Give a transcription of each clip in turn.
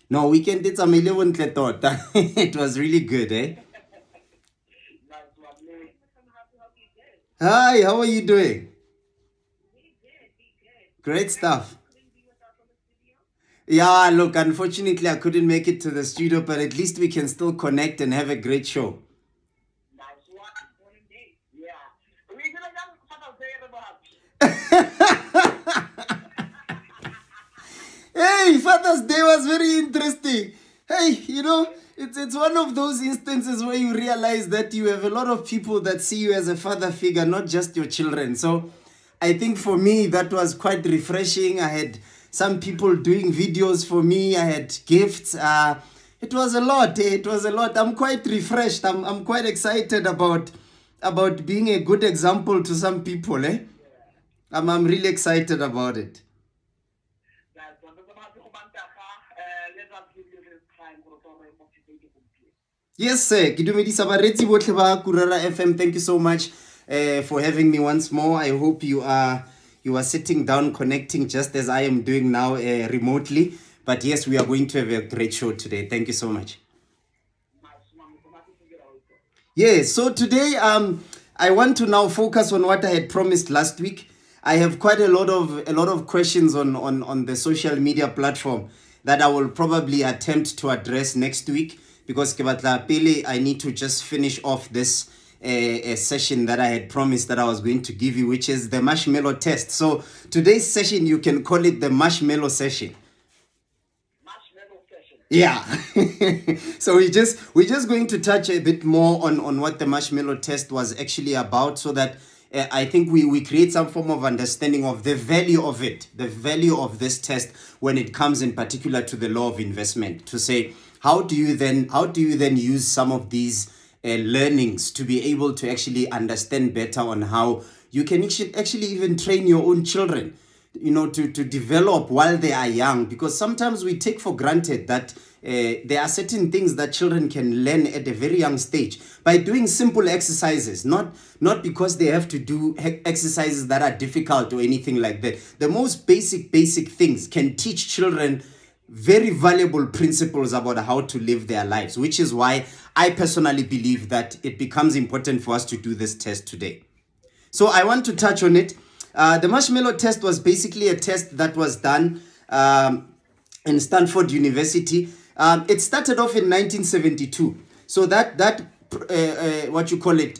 No, weekend it's a million thought. It was really good, eh? Hi, how are you doing? Great stuff. Yeah, look, unfortunately, I couldn't make it to the studio, but at least we can still connect and have a great show. Hey, Father's Day was very interesting. Hey, it's one of those instances where you realize that you have a lot of people that see you as a father figure, not just your children. So I think for me, that was quite refreshing. I had some people doing videos for me. I had gifts. It was a lot. It was a lot. I'm quite refreshed. I'm quite excited about being a good example to some people. I'm really excited about it. Yes, sir. Ke dumedisa baretsi botlhe ba Kurara FM. Thank you so much for having me once more. I hope you are sitting down, connecting just as I am doing now remotely. But yes, we are going to have a great show today. Thank you so much. Yeah, so today I want to now focus on what I had promised last week. I have quite a lot of questions on the social media platform that I will probably attempt to address next week, because ke batla pele I need to just finish off this a session that I had promised that I was going to give you, which is the marshmallow test. So today's session, you can call it the marshmallow session. Yeah. So we're just going to touch a bit more on what the marshmallow test was actually about, so that I think we create some form of understanding of the value of it, the value of this test when it comes in particular to the law of investment, to say how do you then use some of these learnings to be able to actually understand better on how you can actually even train your own children, to develop while they are young, because sometimes we take for granted that there are certain things that children can learn at a very young stage by doing simple exercises, not because they have to do exercises that are difficult or anything like that. The most basic things can teach children very valuable principles about how to live their lives, which is why I personally believe that it becomes important for us to do this test today. So I want to touch on it. The marshmallow test was basically a test that was done in Stanford University. It started off in 1972. So that what you call it,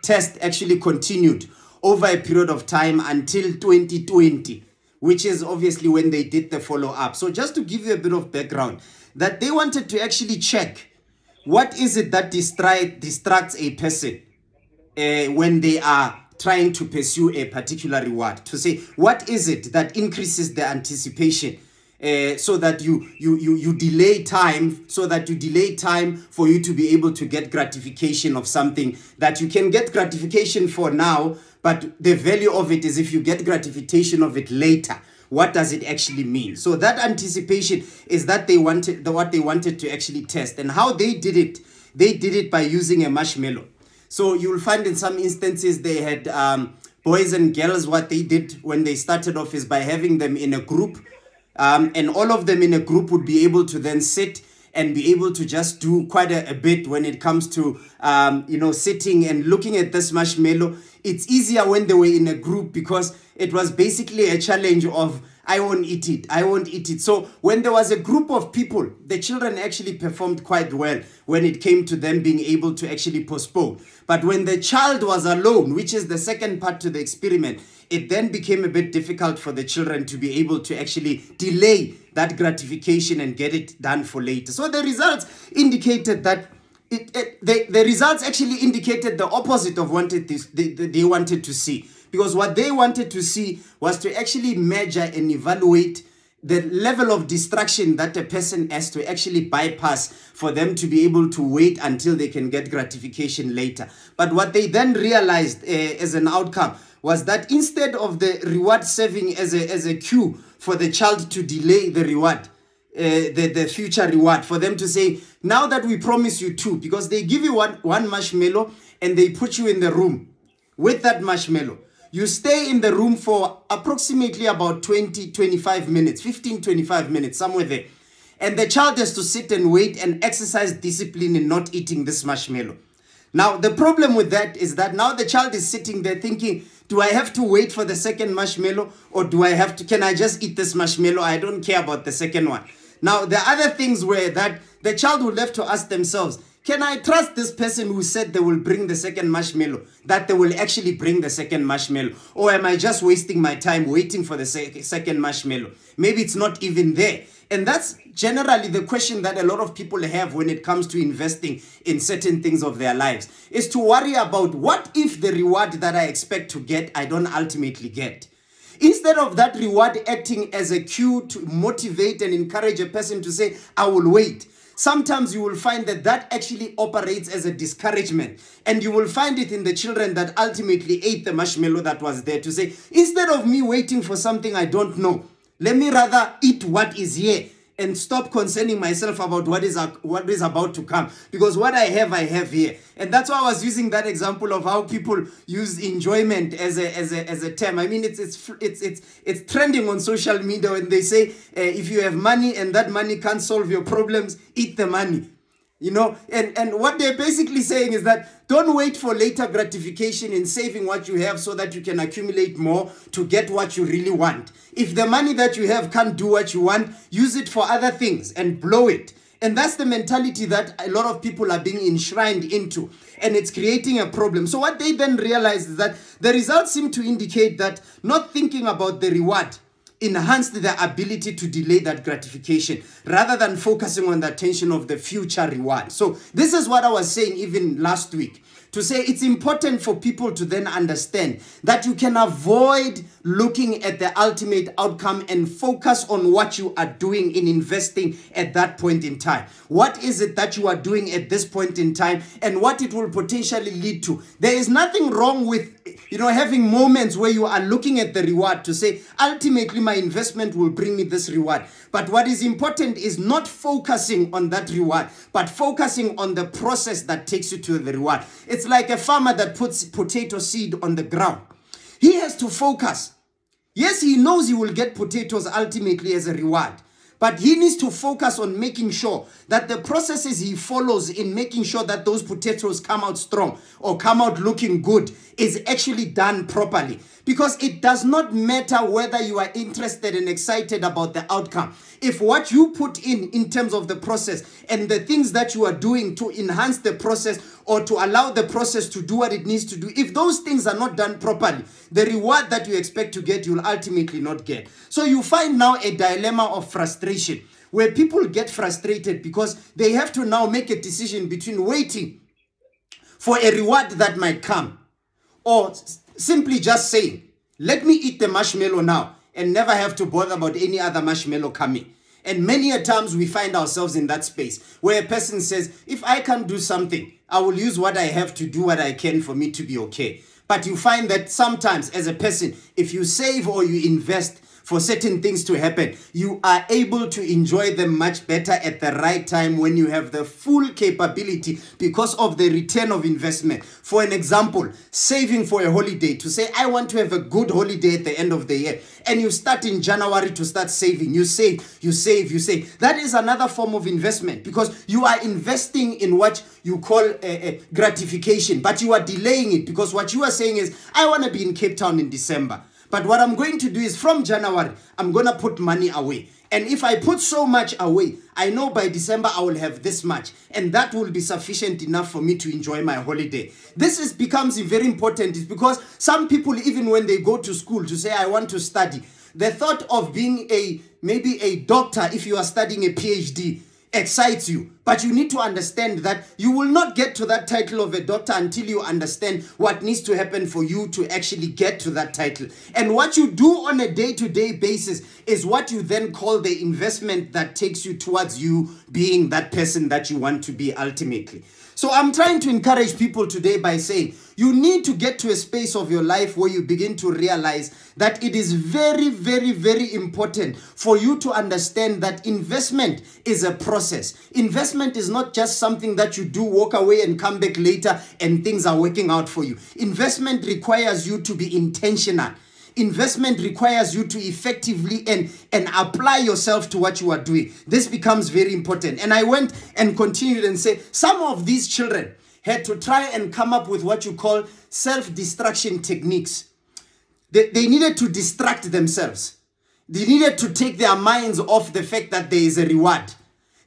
test actually continued over a period of time until 2020, which is obviously when they did the follow-up. So just to give you a bit of background, that they wanted to actually check what is it that distracts a person when they are trying to pursue a particular reward, to say what is it that increases the anticipation, so that you delay time, for you to be able to get gratification of something that you can get gratification for now, but the value of it is if you get gratification of it later. What does it actually mean? So that anticipation is that what they wanted to actually test. And how they did it by using a marshmallow. So you'll find in some instances they had boys and girls. What they did when they started off is by having them in a group, and all of them in a group would be able to then sit and be able to just do quite a bit when it comes to sitting and looking at this marshmallow. It's easier when they were in a group, because it was basically a challenge of I won't eat it. So when there was a group of people, the children actually performed quite well when it came to them being able to actually postpone. But when the child was alone, which is the second part to the experiment, it then became a bit difficult for the children to be able to actually delay that gratification and get it done for later. So the results indicated that the results actually indicated the opposite of what they wanted to see. Because what they wanted to see was to actually measure and evaluate the level of distraction that a person has to actually bypass for them to be able to wait until they can get gratification later. But what they then realized as an outcome was that instead of the reward serving as a cue for the child to delay the reward, the future reward, for them to say, now that we promise you two, because they give you one marshmallow and they put you in the room with that marshmallow. You stay in the room for approximately about 20, 25 minutes, 15, 25 minutes, somewhere there. And the child has to sit and wait and exercise discipline in not eating this marshmallow. Now, the problem with that is that now the child is sitting there thinking, do I have to wait for the second marshmallow, or can I just eat this marshmallow? I don't care about the second one. Now, the other things were that the child will have to ask themselves, can I trust this person who said they will bring the second marshmallow, that they will actually bring the second marshmallow? Or am I just wasting my time waiting for the second marshmallow? Maybe it's not even there. And that's generally the question that a lot of people have when it comes to investing in certain things of their lives, is to worry about, what if the reward that I expect to get, I don't ultimately get? Instead of that reward acting as a cue to motivate and encourage a person to say, I will wait, sometimes you will find that that actually operates as a discouragement. And you will find it in the children that ultimately ate the marshmallow that was there, to say, instead of me waiting for something I don't know, let me rather eat what is here and stop concerning myself about what is about to come. Because what I have here. And that's why I was using that example of how people use enjoyment as a term. I mean, it's trending on social media when they say, if you have money and that money can't solve your problems, eat the money. You know, and what they're basically saying is that don't wait for later gratification in saving what you have so that you can accumulate more to get what you really want. If the money that you have can't do what you want, use it for other things and blow it. And that's the mentality that a lot of people are being enshrined into. And it's creating a problem. So what they then realize is that the results seem to indicate that not thinking about the reward enhanced their ability to delay that gratification rather than focusing on the attention of the future reward. So this is what I was saying even last week, to say it's important for people to then understand that you can avoid looking at the ultimate outcome and focus on what you are doing in investing at that point in time. What is it that you are doing at this point in time and what it will potentially lead to? There is nothing wrong with, having moments where you are looking at the reward to say, ultimately my investment will bring me this reward. But what is important is not focusing on that reward, but focusing on the process that takes you to the reward. It's like a farmer that puts potato seed on the ground. He has to focus. Yes, he knows he will get potatoes ultimately as a reward, but he needs to focus on making sure that the processes he follows in making sure that those potatoes come out strong or come out looking good is actually done properly. Because it does not matter whether you are interested and excited about the outcome. If what you put in terms of the process and the things that you are doing to enhance the process or to allow the process to do what it needs to do, if those things are not done properly, the reward that you expect to get, you will ultimately not get. So you find now a dilemma of frustration where people get frustrated because they have to now make a decision between waiting for a reward that might come or simply just saying, let me eat the marshmallow now and never have to bother about any other marshmallow coming. And many a times we find ourselves in that space where a person says, if I can't do something, I will use what I have to do what I can for me to be okay. But you find that sometimes as a person, if you save or you invest for certain things to happen, you are able to enjoy them much better at the right time when you have the full capability because of the return of investment. For an example, saving for a holiday, to say, I want to have a good holiday at the end of the year. And you start in January to start saving. You save. That is another form of investment because you are investing in what you call a gratification, but you are delaying it because what you are saying is, I want to be in Cape Town in December. But what I'm going to do is from January, I'm going to put money away. And if I put so much away, I know by December I will have this much. And that will be sufficient enough for me to enjoy my holiday. This becomes very important is because some people, even when they go to school to say, I want to study, the thought of being maybe a doctor if you are studying a PhD excites you. But you need to understand that you will not get to that title of a doctor until you understand what needs to happen for you to actually get to that title. And what you do on a day-to-day basis is what you then call the investment that takes you towards you being that person that you want to be ultimately. So I'm trying to encourage people today by saying, You need to get to a space of your life where you begin to realize that it is very, very, very important for you to understand that investment is a process. Investment is not just something that you do, walk away and come back later and things are working out for you. Investment requires you to be intentional. Investment requires you to effectively and apply yourself to what you are doing. This becomes very important. And I went and continued and said, some of these children had to try and come up with what you call self-distraction techniques. They needed to distract themselves. They needed to take their minds off the fact that there is a reward.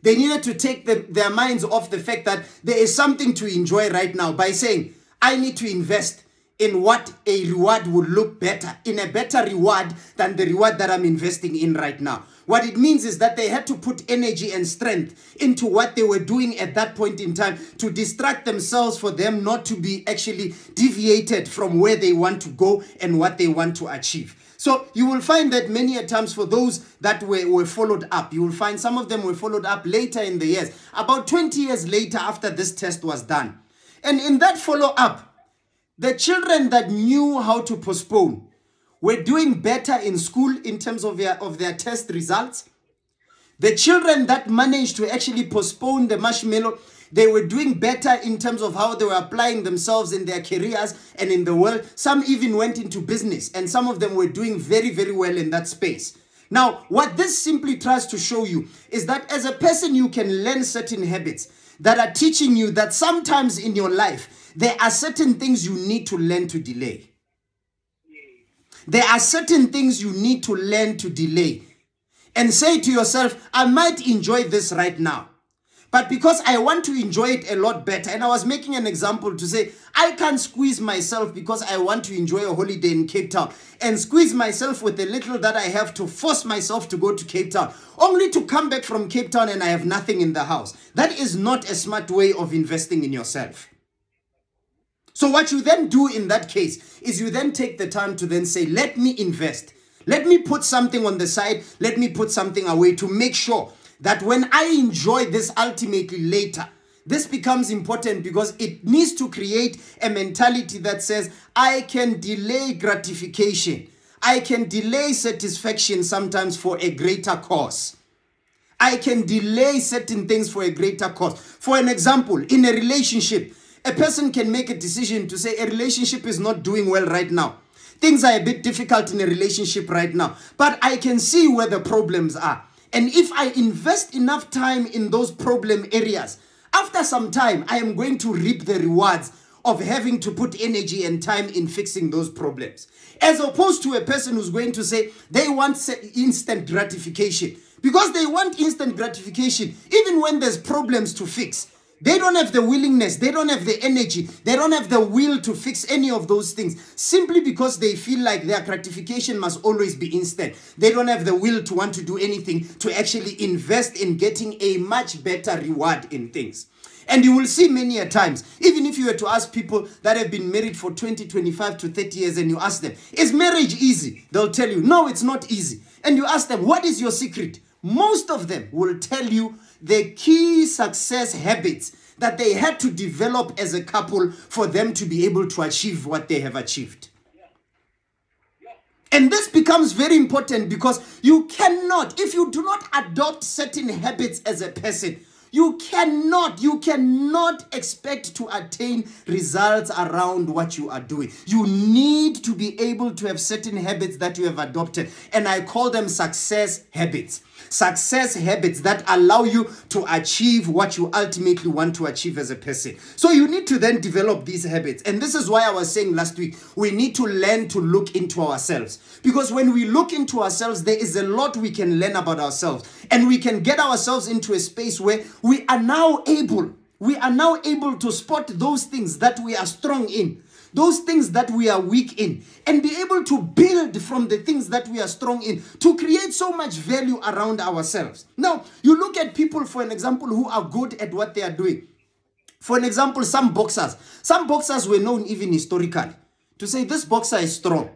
They needed to take their minds off the fact that there is something to enjoy right now by saying, I need to invest in what a reward would look better, in a better reward than the reward that I'm investing in right now. What it means is that they had to put energy and strength into what they were doing at that point in time to distract themselves, for them not to be actually deviated from where they want to go and what they want to achieve. So you will find that many a times for those that were followed up, you will find some of them were followed up later in the years, about 20 years later after this test was done. And in that follow-up, the children that knew how to postpone were doing better in school in terms of their test results. The children that managed to actually postpone the marshmallow, they were doing better in terms of how they were applying themselves in their careers and in the world. Some even went into business, and some of them were doing very, very well in that space. Now, what this simply tries to show you is that as a person, you can learn certain habits that are teaching you that sometimes in your life, there are certain things you need to learn to delay. There are certain things you need to learn to delay. And say to yourself, I might enjoy this right now, but because I want to enjoy it a lot better, and I was making an example to say, I can't squeeze myself because I want to enjoy a holiday in Cape Town and squeeze myself with the little that I have to force myself to go to Cape Town, only to come back from Cape Town and I have nothing in the house. That is not a smart way of investing in yourself. So what you then do in that case is you then take the time to then say, let me invest. Let me put something on the side. Let me put something away to make sure that when I enjoy this ultimately later, this becomes important because it needs to create a mentality that says, I can delay gratification. I can delay satisfaction sometimes for a greater cause. I can delay certain things for a greater cause. For an example, in a relationship, a person can make a decision to say a relationship is not doing well right now. Things are a bit difficult in a relationship right now, but I can see where the problems are. And if I invest enough time in those problem areas, after some time, I am going to reap the rewards of having to put energy and time in fixing those problems. As opposed to a person who's going to say they want instant gratification. Because they want instant gratification, even when there's problems to fix. They don't have the willingness, they don't have the energy, they don't have the will to fix any of those things, simply because they feel like their gratification must always be instant. They don't have the will to want to do anything, to actually invest in getting a much better reward in things. And you will see many a times, even if you were to ask people that have been married for 20, 25 to 30 years and you ask them, is marriage easy? They'll tell you, no, it's not easy. And you ask them, what is your secret? Most of them will tell you the key success habits that they had to develop as a couple for them to be able to achieve what they have achieved. And this becomes very important because you cannot, if you do not adopt certain habits as a person, you cannot expect to attain results around what you are doing. You need to be able to have certain habits that you have adopted. And I call them success habits. Success habits that allow you to achieve what you ultimately want to achieve as a person. So you need to then develop these habits. And this is why I was saying last week, we need to learn to look into ourselves. Because when we look into ourselves, there is a lot we can learn about ourselves. And we can get ourselves into a space where we are now able to spot those things that we are strong in, those things that we are weak in, and be able to build from the things that we are strong in to create so much value around ourselves. Now, you look at people, for an example, who are good at what they are doing. For an example, some boxers were known even historically to say this boxer is strong,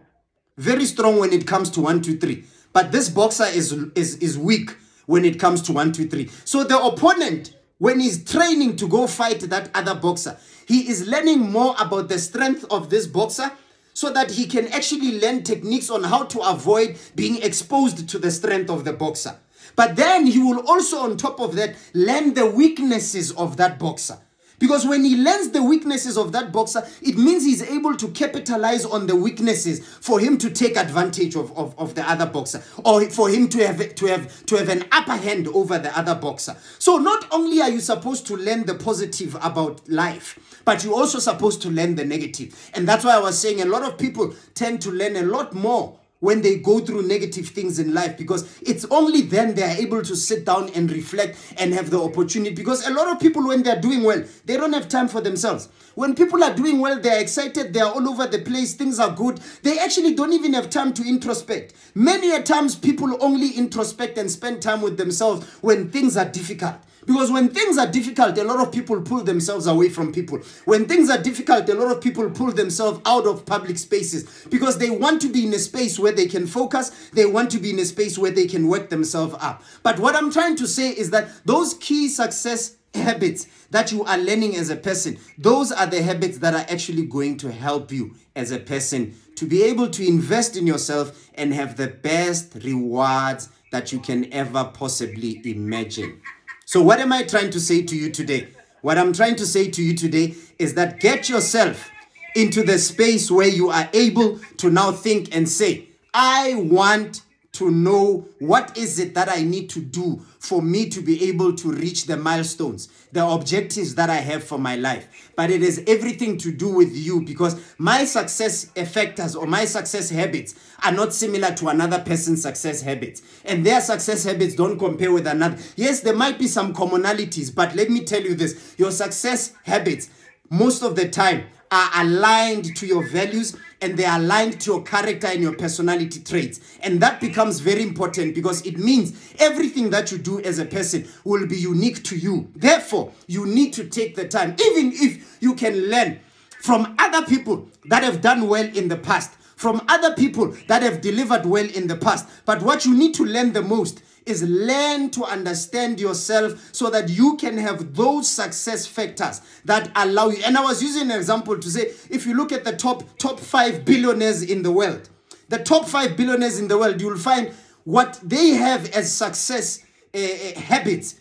very strong when it comes to 1, 2, 3, but this boxer is weak when it comes to 1, 2, 3. So the opponent when he's training to go fight that other boxer, he is learning more about the strength of this boxer so that he can actually learn techniques on how to avoid being exposed to the strength of the boxer. But then he will also, on top of that, learn the weaknesses of that boxer. Because when he learns the weaknesses of that boxer, it means he's able to capitalize on the weaknesses for him to take advantage of the other boxer, or for him to have an upper hand over the other boxer. So not only are you supposed to learn the positive about life, but you're also supposed to learn the negative. And that's why I was saying a lot of people tend to learn a lot more when they go through negative things in life, because it's only then they are able to sit down and reflect and have the opportunity. Because a lot of people, when they're doing well, they don't have time for themselves. When people are doing well, they're excited, they're all over the place, things are good, they actually don't even have time to introspect. Many a times people only introspect and spend time with themselves when things are difficult. Because when things are difficult, a lot of people pull themselves away from people. When things are difficult, a lot of people pull themselves out of public spaces because they want to be in a space where they can focus. They want to be in a space where they can work themselves up. But what I'm trying to say is that those key success habits that you are learning as a person, those are the habits that are actually going to help you as a person to be able to invest in yourself and have the best rewards that you can ever possibly imagine. So what am I trying to say to you today? What I'm trying to say to you today is that get yourself into the space where you are able to now think and say, I want to know what is it that I need to do for me to be able to reach the milestones, the objectives that I have for my life. But it is everything to do with you, because my success factors or my success habits are not similar to another person's success habits. And their success habits don't compare with another. Yes, there might be some commonalities, but let me tell you this, your success habits most of the time are aligned to your values, and they are aligned to your character and your personality traits. And that becomes very important, because it means everything that you do as a person will be unique to you. Therefore, you need to take the time, even if you can learn from other people that have done well in the past, from other people that have delivered well in the past. But what you need to learn the most is learn to understand yourself so that you can have those success factors that allow you. And I was using an example to say, if you look at the top 5 billionaires in the world, the top 5 billionaires in the world, you will find what they have as success habits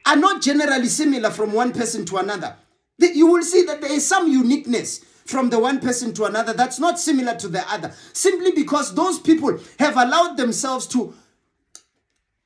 are not generally similar from one person to another. You will see that there is some uniqueness from the one person to another that's not similar to the other, simply because those people have allowed themselves to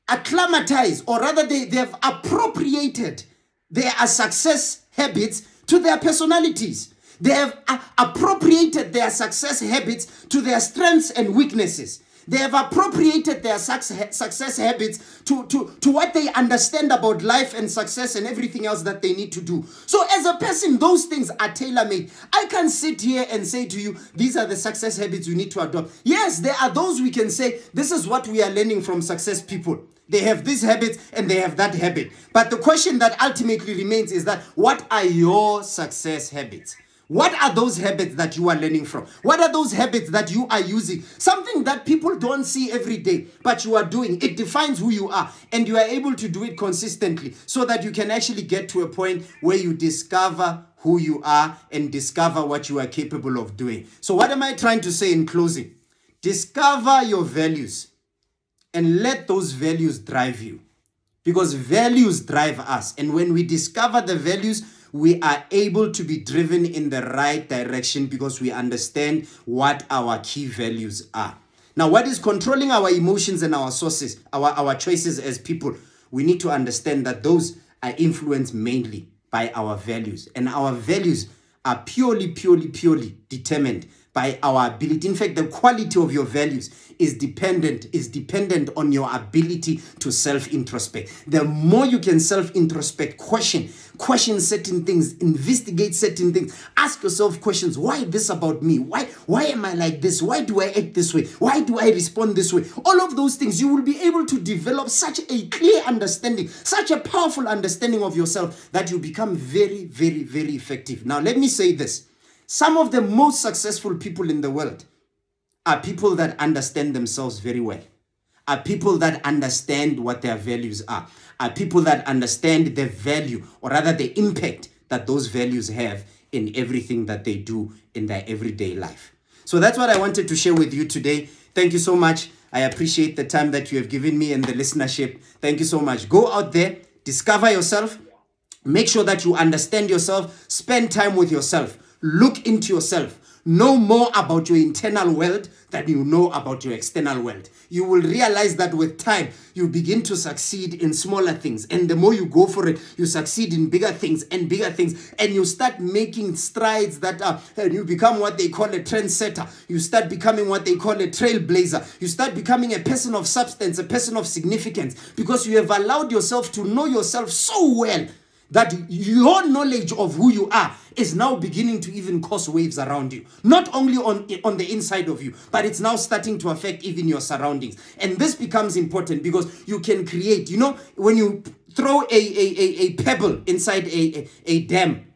acclimatize, or rather they have appropriated their success habits to their personalities. They have appropriated their success habits to their strengths and weaknesses. They have appropriated their success habits to what they understand about life and success and everything else that they need to do. So as a person, those things are tailor-made. I can sit here and say to you, these are the success habits you need to adopt. Yes, there are those we can say, this is what we are learning from success people. They have this habit and they have that habit. But the question that ultimately remains is that, what are your success habits? What are those habits that you are learning from? What are those habits that you are using? Something that people don't see every day, but you are doing. It defines who you are, and you are able to do it consistently so that you can actually get to a point where you discover who you are and discover what you are capable of doing. So what am I trying to say in closing? Discover your values and let those values drive you, because values drive us. And when we discover the values, we are able to be driven in the right direction because we understand what our key values are. Now, what is controlling our emotions and our sources, our choices as people? We need to understand that those are influenced mainly by our values. And our values are purely determined by our ability. In fact, the quality of your values is dependent on your ability to self-introspect. The more you can self-introspect, question certain things, investigate certain things, ask yourself questions. Why this about me? Why am I like this? Why do I act this way? Why do I respond this way? All of those things, you will be able to develop such a clear understanding, such a powerful understanding of yourself that you become very effective. Now, let me say this. Some of the most successful people in the world are people that understand themselves very well. are people that understand what their values are people that understand the value, or rather the impact that those values have in everything that they do in their everyday life. So that's what I wanted to share with you today. Thank you so much. I appreciate the time that you have given me and the listenership. Thank you so much. Go out there, discover yourself, make sure that you understand yourself, spend time with yourself, look into yourself, know more about your internal world than you know about your external world. You will realize that with time, you begin to succeed in smaller things. And the more you go for it, you succeed in bigger things. And you start making strides that are, and you become what they call a trendsetter. You start becoming what they call a trailblazer. You start becoming a person of substance, a person of significance, because you have allowed yourself to know yourself so well that your knowledge of who you are is now beginning to even cause waves around you. Not only on the inside of you, but it's now starting to affect even your surroundings. And this becomes important because you can create, when you throw a pebble inside a dam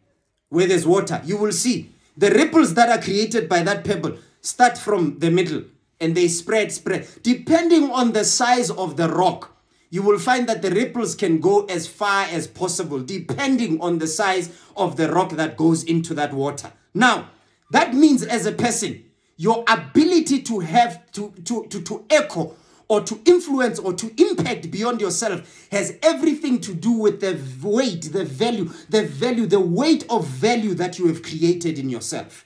where there's water, you will see the ripples that are created by that pebble start from the middle and they spread. Depending on the size of the rock, you will find that the ripples can go as far as possible, depending on the size of the rock that goes into that water. Now, that means as a person, your ability to have to echo or to influence or to impact beyond yourself has everything to do with the weight, the weight of value that you have created in yourself.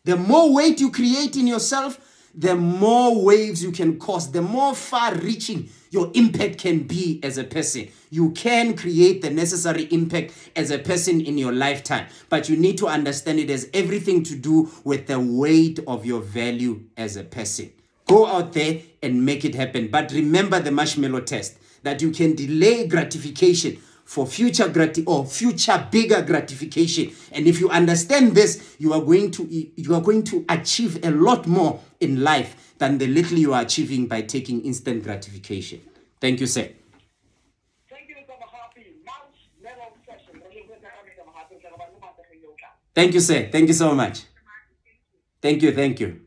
The more weight you create in yourself, the more waves you can cause, the more far-reaching your impact can be as a person. You can create the necessary impact as a person in your lifetime, but you need to understand it has everything to do with the weight of your value as a person. Go out there and make it happen. But remember the marshmallow test, that you can delay gratification for future bigger gratification. And if you understand this, you are going to achieve a lot more in life than the little you are achieving by taking instant gratification. Thank you, sir. Thank you so Marshmallow session. Thank you, sir. Thank you so much. Thank you.